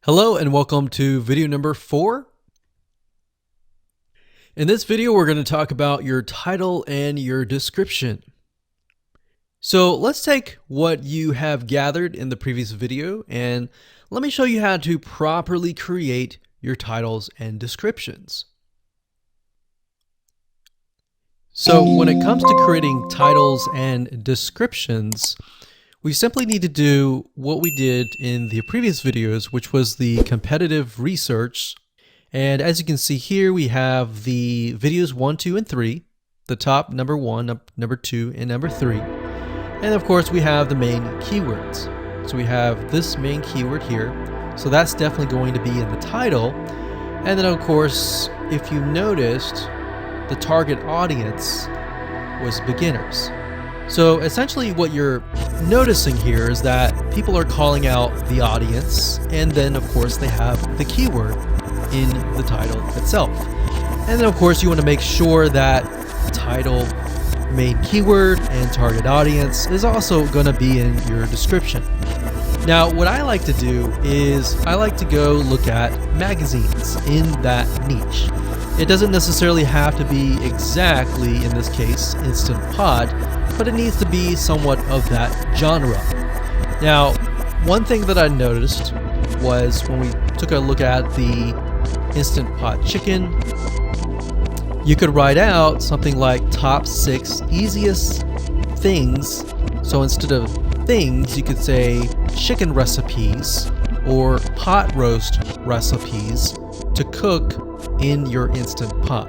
Hello and welcome to video number 4. In this video, we're going to talk about your title and your description. So let's take what you have gathered in the previous video and let me show you how to properly create your titles and descriptions. So when it comes to creating titles and descriptions, we simply need to do what we did in the previous videos, which was the competitive research. And as you can see here, we have the videos 1, 2, and 3, the top number 1, number 2, and number 3. And of course, we have the main keywords. So we have this main keyword here. So that's definitely going to be in the title. And then of course, if you noticed, the target audience was beginners. So essentially what you're noticing here is that people are calling out the audience, and then of course they have the keyword in the title itself. And then of course you want to make sure that title, main keyword, and target audience is also going to be in your description. Now what I like to do is I like to go look at magazines in that niche. It doesn't necessarily have to be exactly, in this case, Instant Pot, but it needs to be somewhat of that genre. Now, one thing that I noticed was when we took a look at the Instant Pot chicken, you could write out something like top 6 easiest things. So instead of things, you could say chicken recipes or pot roast recipes to cook in your Instant Pot.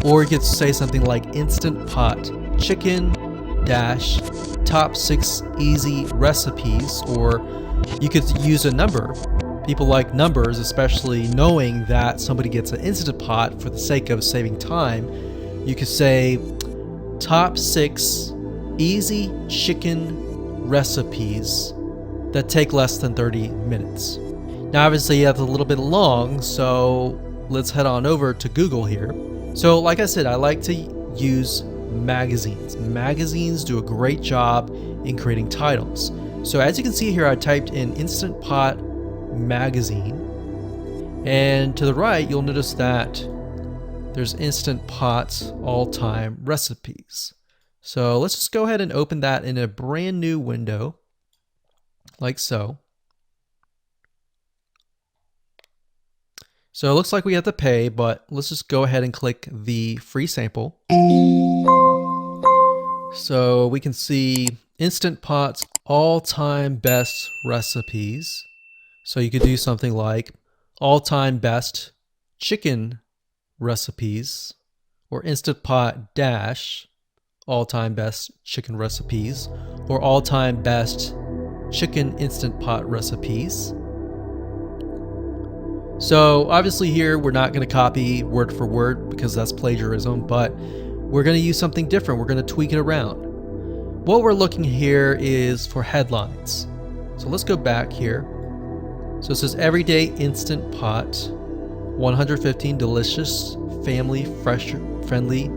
Or you could say something like Instant Pot chicken dash top 6 easy recipes, or you could use a number. People like numbers, especially knowing that somebody gets an Instant Pot for the sake of saving time. You could say top 6 easy chicken recipes that take less than 30 minutes. Now obviously that's a little bit long, so let's head on over to Google here. So like I said, I like to use magazines. Magazines do a great job in creating titles. So as you can see here, I typed in Instant Pot magazine, and to the right you'll notice that there's Instant Pot's all-time recipes. So let's just go ahead and open that in a brand new window like so. So it looks like we have to pay, but let's just go ahead and click the free sample. So we can see Instant Pot's all-time best recipes. So you could do something like all-time best chicken recipes, or Instant Pot dash all-time best chicken recipes, or all-time best chicken Instant Pot recipes. So obviously here we're not going to copy word for word because that's plagiarism, but we're going to use something different. We're going to tweak it around. What we're looking here is for headlines. So let's go back here. So it says everyday Instant Pot, 115 delicious, family friendly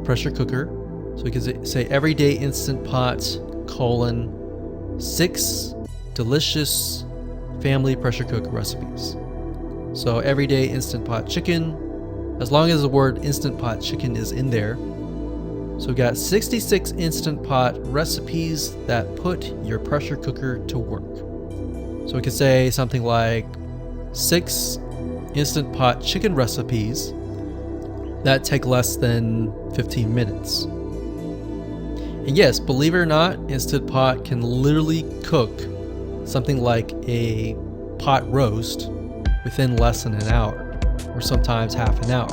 pressure cooker. So we can say everyday Instant Pot, 6 delicious family pressure cooker recipes. So everyday Instant Pot chicken, as long as the word Instant Pot chicken is in there. So we've got 66 Instant Pot recipes that put your pressure cooker to work. So we could say something like 6 Instant Pot chicken recipes that take less than 15 minutes. And yes, believe it or not, Instant Pot can literally cook something like a pot roast within less than an hour, or sometimes half an hour.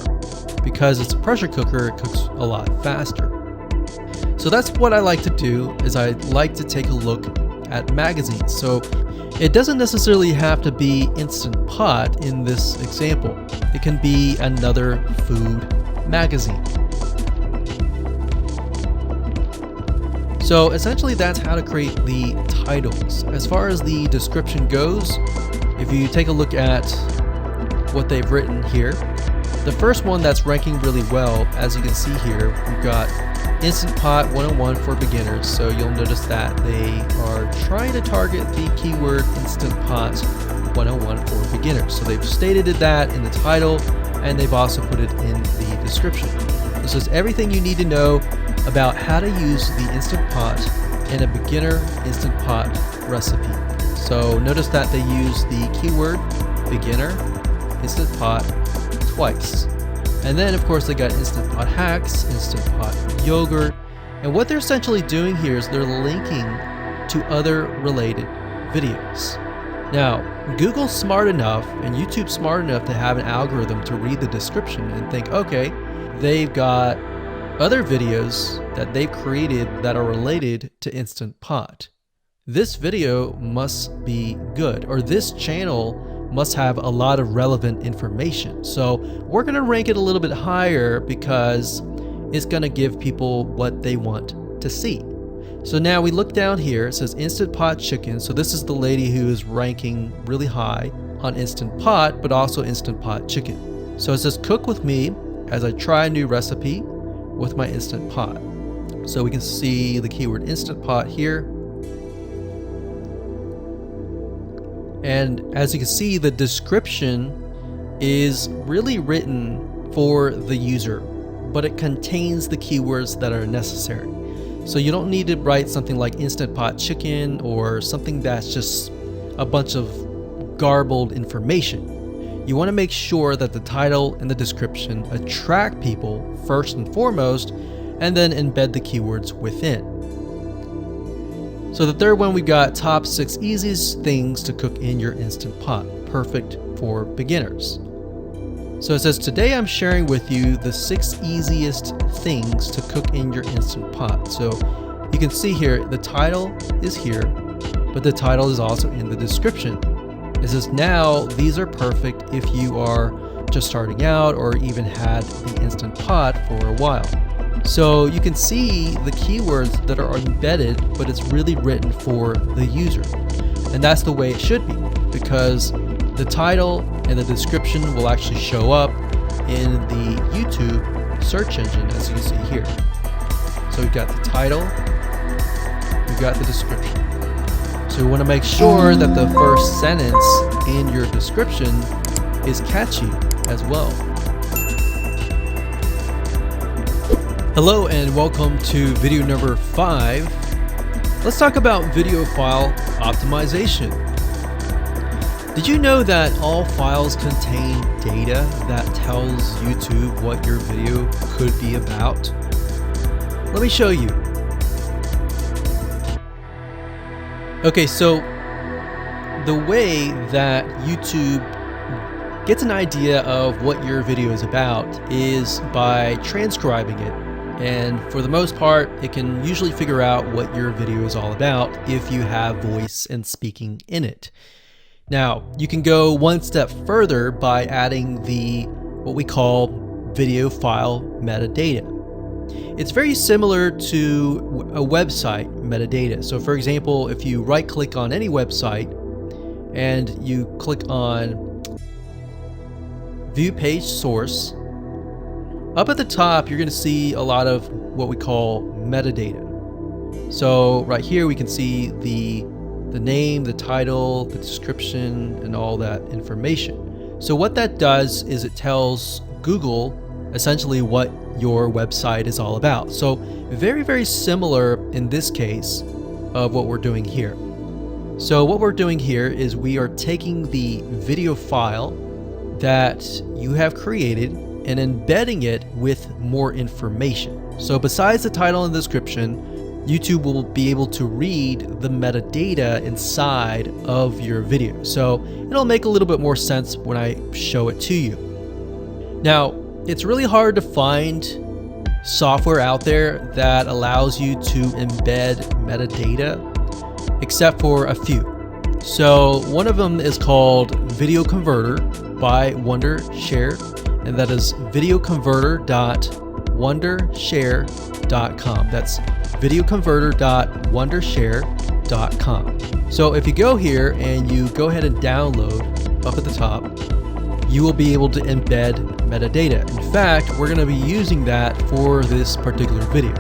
Because it's a pressure cooker, it cooks a lot faster. So that's what I like to do, is I like to take a look at magazines. So it doesn't necessarily have to be Instant Pot in this example. It can be another food magazine. So essentially that's how to create the titles. As far as the description goes, if you take a look at what they've written here, the first one that's ranking really well, as you can see here, we've got Instant Pot 101 for beginners. So you'll notice that they are trying to target the keyword Instant Pot 101 for beginners. So they've stated that in the title, and they've also put it in the description. This is everything you need to know about how to use the Instant Pot in a beginner Instant Pot recipe. So notice that they use the keyword beginner Instant Pot twice. And then of course they got Instant Pot hacks, Instant Pot yogurt, and what they're essentially doing here is they're linking to other related videos. Now, Google's smart enough and YouTube's smart enough to have an algorithm to read the description and think, okay, they've got other videos that they've created that are related to Instant Pot. This video must be good, or this channel must have a lot of relevant information. So we're going to rank it a little bit higher because it's going to give people what they want to see. So now we look down here, it says Instant Pot Chicken. So this is the lady who is ranking really high on Instant Pot, but also Instant Pot Chicken. So it says cook with me as I try a new recipe with my Instant Pot. So we can see the keyword Instant Pot here. And as you can see, the description is really written for the user, but it contains the keywords that are necessary. So you don't need to write something like Instant Pot Chicken or something that's just a bunch of garbled information. You want to make sure that the title and the description attract people first and foremost, and then embed the keywords within. So the third one, we got top 6 easiest things to cook in your Instant Pot, perfect for beginners. So it says, today I'm sharing with you the 6 easiest things to cook in your Instant Pot. So you can see here, the title is here, but the title is also in the description. It says now these are perfect if you are just starting out or even had the Instant Pot for a while. So you can see the keywords that are embedded, but it's really written for the user. And that's the way it should be, because the title and the description will actually show up in the YouTube search engine, as you can see here. So we've got the title, we've got the description. So we want to make sure that the first sentence in your description is catchy as well. Hello and welcome to video number 5. Let's talk about video file optimization. Did you know that all files contain data that tells YouTube what your video could be about? Let me show you. Okay, so the way that YouTube gets an idea of what your video is about is by transcribing it. And for the most part, it can usually figure out what your video is all about if you have voice and speaking in it. Now, you can go one step further by adding the what we call video file metadata. It's very similar to a website metadata. So for example, if you right click on any website and you click on View Page Source, up at the top, you're going to see a lot of what we call metadata. So right here, we can see the name, the title, the description, and all that information. So what that does is it tells Google essentially what your website is all about. So very, very similar in this case of what we're doing here. So what we're doing here is we are taking the video file that you have created and embedding it with more information. So besides the title and description, YouTube will be able to read the metadata inside of your video. So it'll make a little bit more sense when I show it to you. Now, it's really hard to find software out there that allows you to embed metadata, except for a few. So one of them is called Video Converter by Wondershare, and that is videoconverter.wondershare.com. That's videoconverter.wondershare.com. So if you go here and you go ahead and download up at the top, you will be able to embed metadata. In fact, we're going to be using that for this particular video.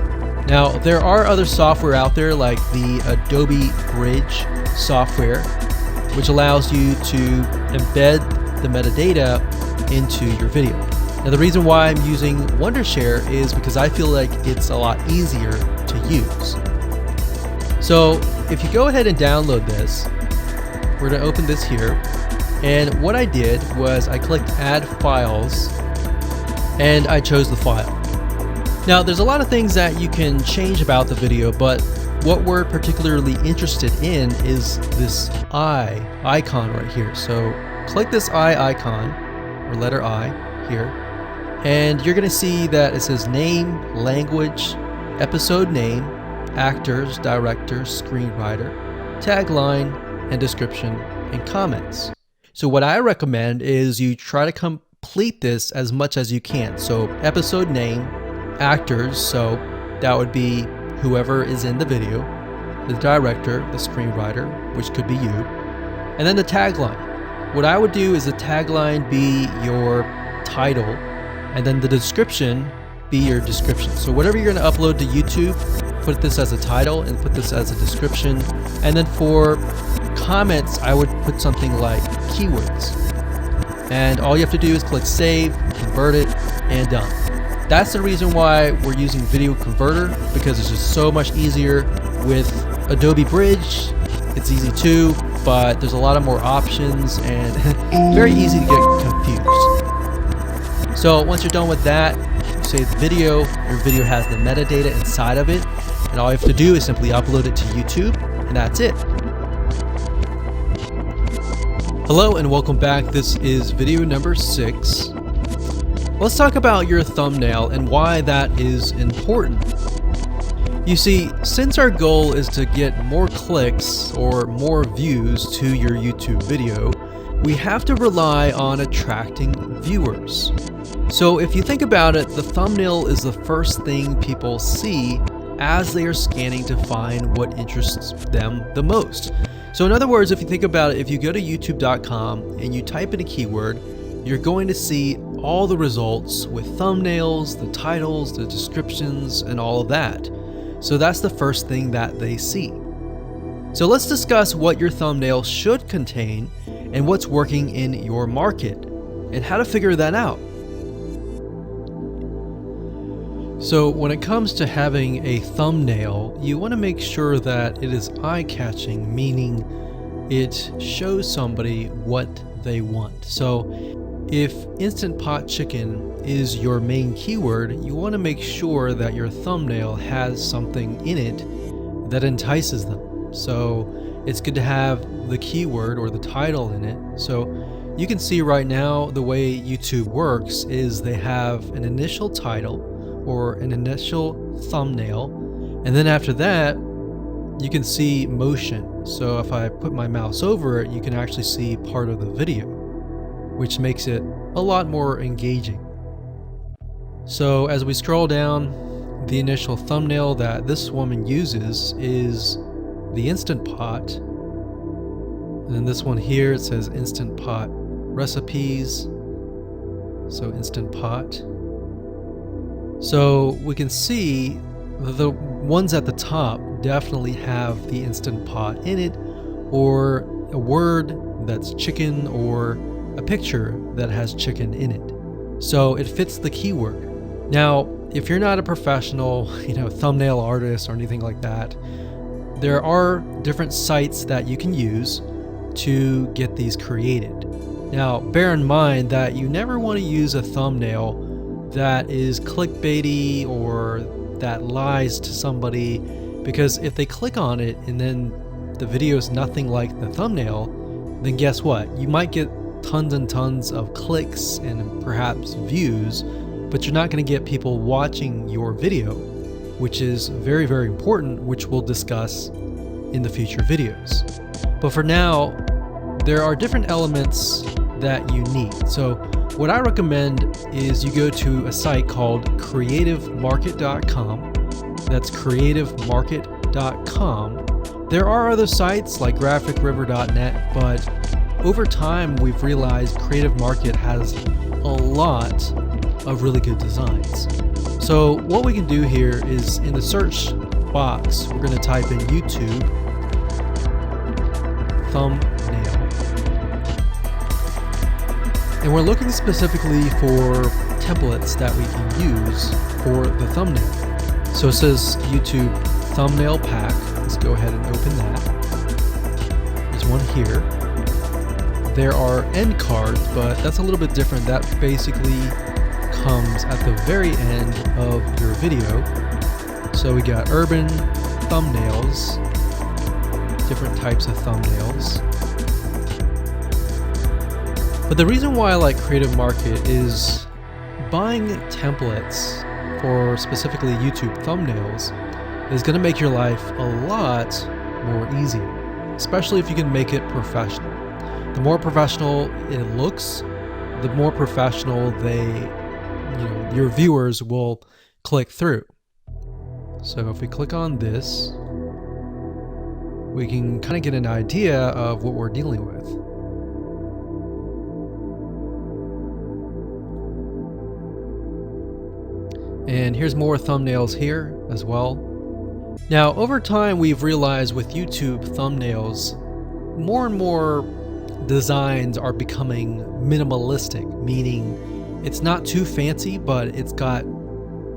Now, there are other software out there like the Adobe Bridge software, which allows you to embed the metadata into your video. Now the reason why I'm using Wondershare is because I feel like it's a lot easier to use. So if you go ahead and download this, we're going to open this here. And what I did was I clicked Add Files and I chose the file. Now there's a lot of things that you can change about the video, but what we're particularly interested in is this eye icon right here. So click this eye icon, or letter I here, and you're going to see that it says name, language, episode name, actors, directors, screenwriter, tagline, and description, and comments. So what I recommend is you try to complete this as much as you can. So episode name, actors, so that would be whoever is in the video, the director, the screenwriter, which could be you, and then the tagline. What I would do is the tagline be your title, and then the description be your description. So whatever you're going to upload to YouTube, put this as a title and put this as a description. And then for comments, I would put something like keywords. And all you have to do is click save, convert it, and done. That's the reason why we're using Video Converter, because it's just so much easier. With Adobe Bridge, it's easy too, but there's a lot of more options and very easy to get confused. So once you're done with that, you save the video. Your video has the metadata inside of it, and all you have to do is simply upload it to YouTube, and that's it. Hello and welcome back. This is video number 6. Let's talk about your thumbnail and why that is important. You see, since our goal is to get more clicks or more views to your YouTube video, we have to rely on attracting viewers. So if you think about it, the thumbnail is the first thing people see as they are scanning to find what interests them the most. So in other words, if you think about it, if you go to youtube.com and you type in a keyword, you're going to see all the results with thumbnails, the titles, the descriptions, and all of that. So that's the first thing that they see. So let's discuss what your thumbnail should contain and what's working in your market and how to figure that out. So when it comes to having a thumbnail, you want to make sure that it is eye-catching, meaning it shows somebody what they want. So if Instant Pot Chicken is your main keyword, you want to make sure that your thumbnail has something in it that entices them. So it's good to have the keyword or the title in it. So you can see right now the way YouTube works is they have an initial title or an initial thumbnail, and then after that you can see motion. So if I put my mouse over it, you can actually see part of the video, which makes it a lot more engaging. So as we scroll down, the initial thumbnail that this woman uses is the Instant Pot. And then this one here, it says Instant Pot Recipes. So Instant Pot. So we can see the ones at the top definitely have the Instant Pot in it, or a word that's chicken, or a picture that has chicken in it. So it fits the keyword. Now, if you're not a professional, thumbnail artist or anything like that, there are different sites that you can use to get these created. Now, bear in mind that you never want to use a thumbnail that is clickbaity or that lies to somebody, because if they click on it and then the video is nothing like the thumbnail, then guess what? You might get tons and tons of clicks and perhaps views, but you're not going to get people watching your video, which is very, very important, which we'll discuss in the future videos. But for now, there are different elements that you need. So what I recommend is you go to a site called creativemarket.com. That's creativemarket.com. There are other sites like graphicriver.net, but over time we've realized Creative Market has a lot of really good designs. So what we can do here is in the search box, we're going to type in YouTube thumbnail. And we're looking specifically for templates that we can use for the thumbnail. So it says YouTube thumbnail pack. Let's go ahead and open that. There's one here. There are end cards, but that's a little bit different. That basically comes at the very end of your video. So we got urban thumbnails, different types of thumbnails. But the reason why I like Creative Market is buying templates for specifically YouTube thumbnails is going to make your life a lot more easy, especially if you can make it professional. The more professional it looks, the more professional your viewers will click through. So if we click on this, we can kind of get an idea of what we're dealing with. And here's more thumbnails here as well. Now, over time, we've realized with YouTube thumbnails, more and more designs are becoming minimalistic, meaning it's not too fancy, but it's got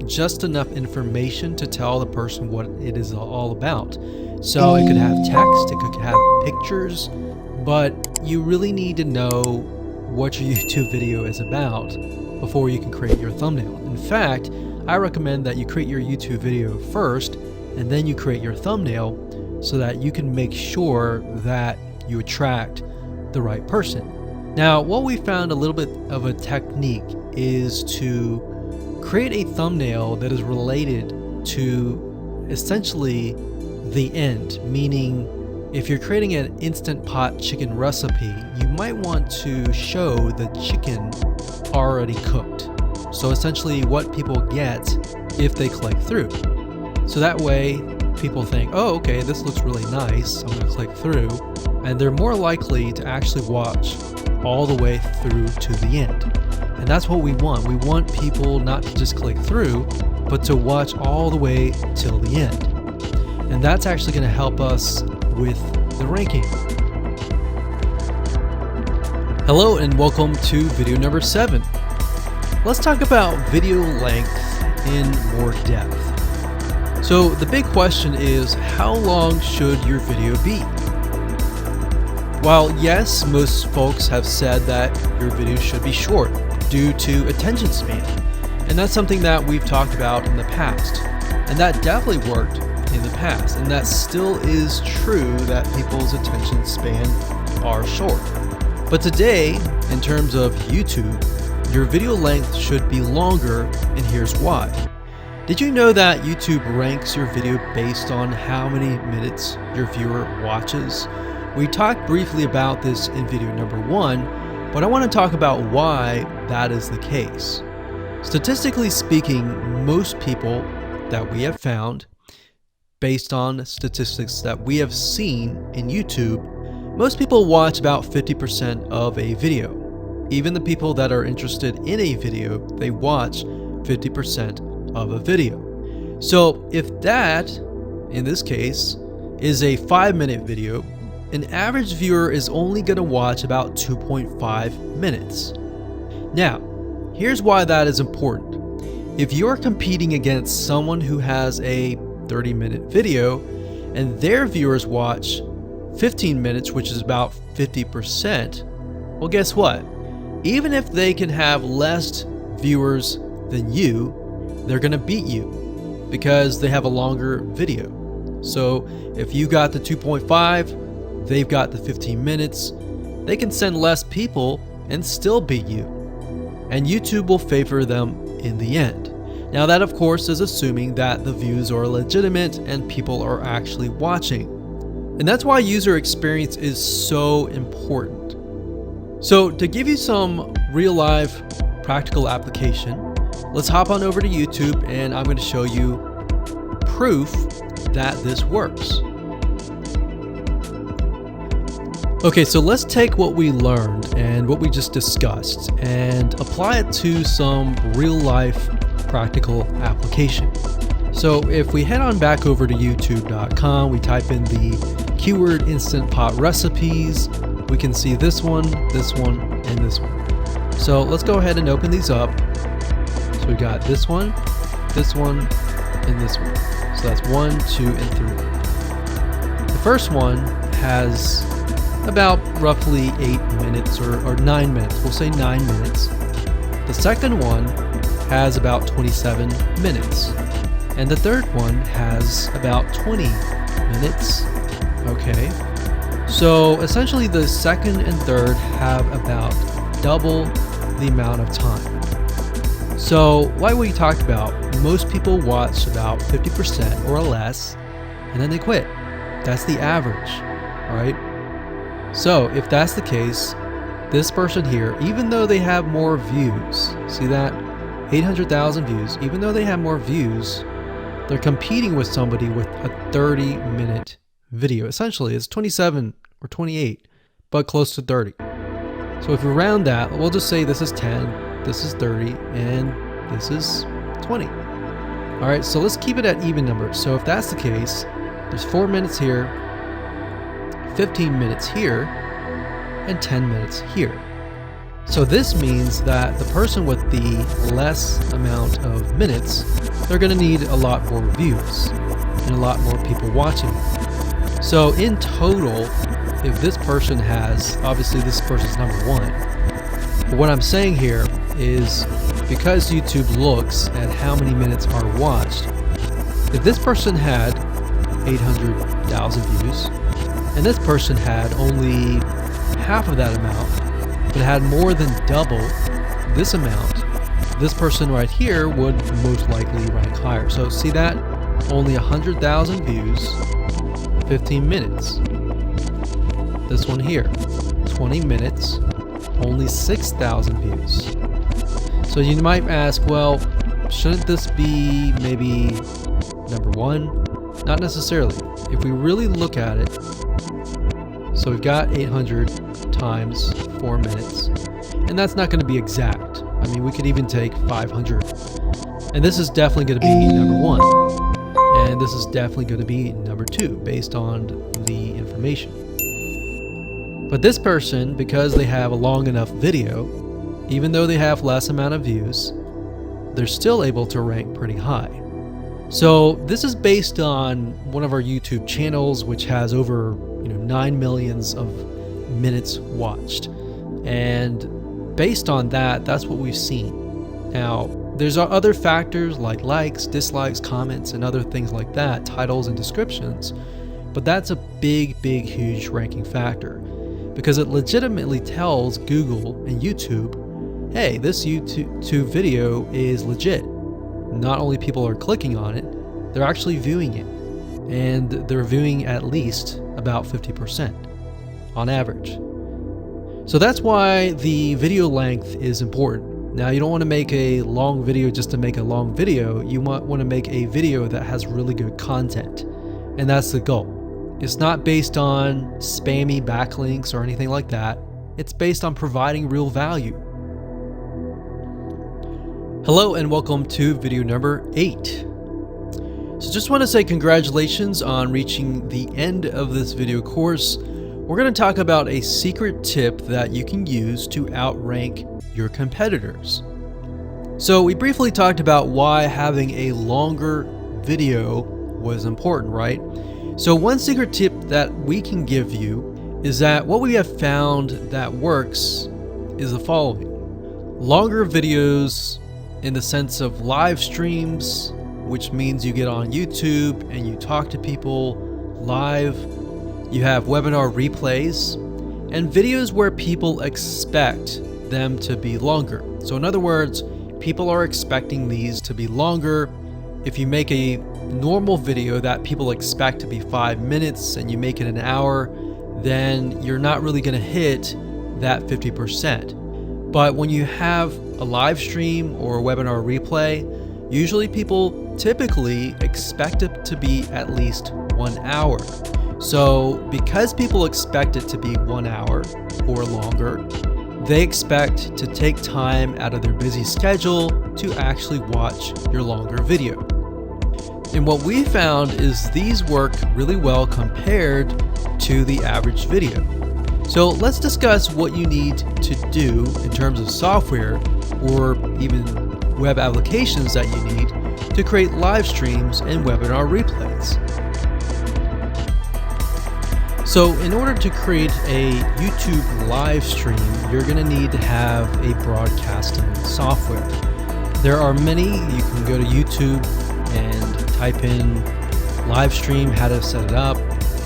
just enough information to tell the person what it is all about. So it could have text, it could have pictures, but you really need to know what your YouTube video is about before you can create your thumbnail. In fact, I recommend that you create your YouTube video first and then you create your thumbnail so that you can make sure that you attract the right person. Now, what we found a little bit of a technique is to create a thumbnail that is related to essentially the end, meaning if you're creating an Instant Pot chicken recipe, you might want to show the chicken already cooked. So essentially what people get if they click through. So that way people think, oh, okay, this looks really nice, I'm going to click through, and they're more likely to actually watch all the way through to the end. And that's what we want. We want people not to just click through, but to watch all the way till the end. And that's actually going to help us with the ranking. Hello and welcome to video number 7. Let's talk about video length in more depth. So the big question is, how long should your video be? While yes, most folks have said that your video should be short due to attention span, and that's something that we've talked about in the past, and that definitely worked in the past, and that still is true that people's attention span are short. But today, in terms of YouTube, your video length should be longer, and here's why. Did you know that YouTube ranks your video based on how many minutes your viewer watches? We talked briefly about this in video number 1, but I want to talk about why that is the case. Statistically speaking, most people that we have found, based on statistics that we have seen in YouTube, most people watch about 50% of a video. Even the people that are interested in a video, they watch 50% of a video. So if that, in this case, is a 5-minute video, an average viewer is only going to watch about 2.5 minutes. Now, here's why that is important. If you're competing against someone who has a 30-minute video and their viewers watch 15 minutes, which is about 50%, well, guess what? Even if they can have less viewers than you, they're going to beat you because they have a longer video. So if you got the 2.5, they've got the 15 minutes, they can send less people and still beat you. And YouTube will favor them in the end. Now that, of course, is assuming that the views are legitimate and people are actually watching. And that's why user experience is so important. So to give you some real life practical application, let's hop on over to YouTube and I'm going to show you proof that this works. Okay, so let's take what we learned and what we just discussed and apply it to some real life practical application. So if we head on back over to youtube.com, we type in the keyword Instant Pot recipes, we can see this one, and this one. So let's go ahead and open these up. So we got this one, and this one. So that's 1, 2, and 3. The first one has about roughly 8 minutes or 9 minutes. We'll say 9 minutes. The second one has about 27 minutes. And the third one has about 20 minutes. Okay. So essentially the second and third have about double the amount of time. So like we talked about, most people watch about 50% or less and then they quit. That's the average, right? So if that's the case, this person here, even though they have more views, see that? 800,000 views, even though they have more views, they're competing with somebody with a 30-minute video. Essentially, it's 27 or 28, but close to 30. So if we round that, we'll just say this is 10, this is 30, and this is 20. All right, so let's keep it at even numbers. So if that's the case, there's 4 minutes here, 15 minutes here, and 10 minutes here. So this means that the person with the less amount of minutes, they're going to need a lot more views and a lot more people watching. So in total, if this person has, obviously this person's number 1. But what I'm saying here is because YouTube looks at how many minutes are watched, if this person had 800,000 views and this person had only half of that amount, but had more than double this amount, this person right here would most likely rank higher. So see that? Only 100,000 views, 15 minutes. This one here, 20 minutes, only 6,000 views. So you might ask, well, shouldn't this be maybe number 1? Not necessarily. If we really look at it, so we've got 800 times 4 minutes, and that's not going to be exact. I mean, we could even take 500, and this is definitely going to be number 1, and this is definitely going to be number 2 based on the information. But this person, because they have a long enough video, even though they have less amount of views, they're still able to rank pretty high. So this is based on one of our YouTube channels, which has over 9 millions of minutes watched, and based on that, that's what we've seen. Now there's other factors like likes, dislikes, comments, and other things like that, titles and descriptions, but that's a big huge ranking factor because it legitimately tells Google and YouTube, hey, this YouTube video is legit. Not only people are clicking on it, they're actually viewing it, and they're viewing at least about 50% on average. So that's why the video length is important. Now, you don't want to make a long video just to make a long video. You want to make a video that has really good content, and that's the goal. It's not based on spammy backlinks or anything like that. It's based on providing real value. Hello and welcome to video number 8. So just want to say congratulations on reaching the end of this video course. We're going to talk about a secret tip that you can use to outrank your competitors. So we briefly talked about why having a longer video was important, right? So one secret tip that we can give you is that what we have found that works is the following. Longer videos in the sense of live streams, which means you get on YouTube and you talk to people live. You have webinar replays and videos where people expect them to be longer. So in other words, people are expecting these to be longer. If you make a normal video that people expect to be 5 minutes and you make it an hour, then you're not really going to hit that 50%. But when you have a live stream or a webinar replay, usually people typically expect it to be at least 1 hour. So because people expect it to be 1 hour or longer, they expect to take time out of their busy schedule to actually watch your longer video. And what we found is these work really well compared to the average video. So let's discuss what you need to do in terms of software or even web applications that you need to create live streams and webinar replays. So in order to create a YouTube live stream, you're going to need to have a broadcasting software. There are many. You can go to YouTube and type in live stream, how to set it up,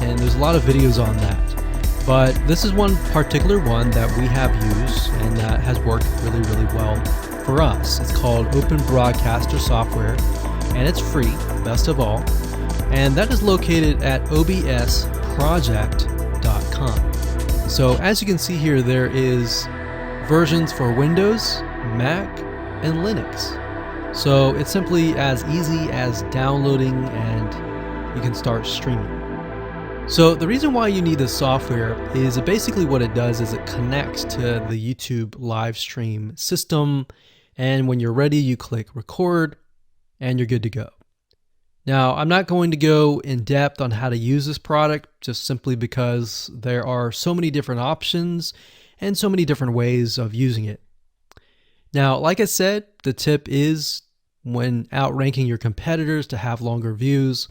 and there's a lot of videos on that. But this is one particular one that we have used and that has worked really, really well for us. It's called Open Broadcaster Software, and it's free, best of all. And that is located at obsproject.com. So as you can see here, there is versions for Windows, Mac, and Linux. So it's simply as easy as downloading and you can start streaming. So the reason why you need this software is basically what it does is it connects to the YouTube live stream system, and when you're ready you click record and you're good to go. Now I'm not going to go in depth on how to use this product just simply because there are so many different options and so many different ways of using it. Now like I said, the tip is when outranking your competitors to have longer views.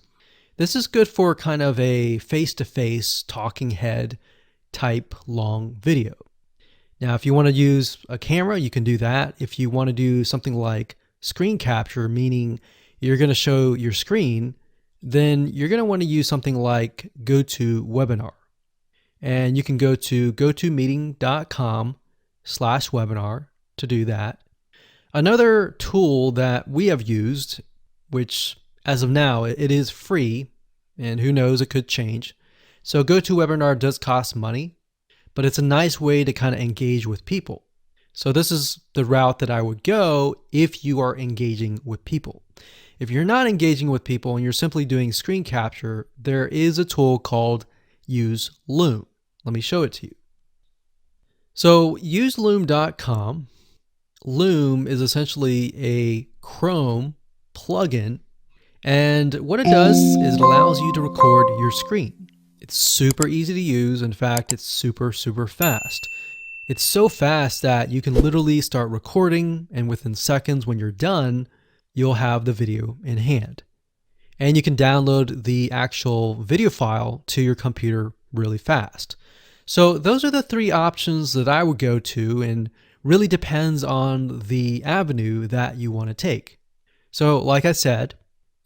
This is good for kind of a face-to-face talking head type long video. Now, if you want to use a camera, you can do that. If you want to do something like screen capture, meaning you're going to show your screen, then you're going to want to use something like GoToWebinar. And you can go to gotomeeting.com/webinar to do that. Another tool that we have used, which as of now, it is free, and who knows, it could change. So GoToWebinar does cost money, but it's a nice way to kind of engage with people. So this is the route that I would go if you are engaging with people. If you're not engaging with people and you're simply doing screen capture, there is a tool called Use Loom. Let me show it to you. So useloom.com. Loom is essentially a Chrome plugin. And what it does is it allows you to record your screen. It's super easy to use. In fact, it's super, super fast. It's so fast that you can literally start recording, and within seconds when you're done, you'll have the video in hand. And you can download the actual video file to your computer really fast. So those are the three options that I would go to, and really depends on the avenue that you want to take. So like I said,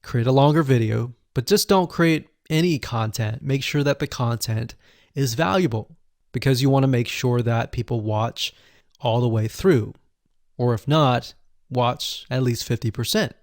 create a longer video, but just don't create any content. Make sure that the content is valuable, because you want to make sure that people watch all the way through, or if not, watch at least 50%.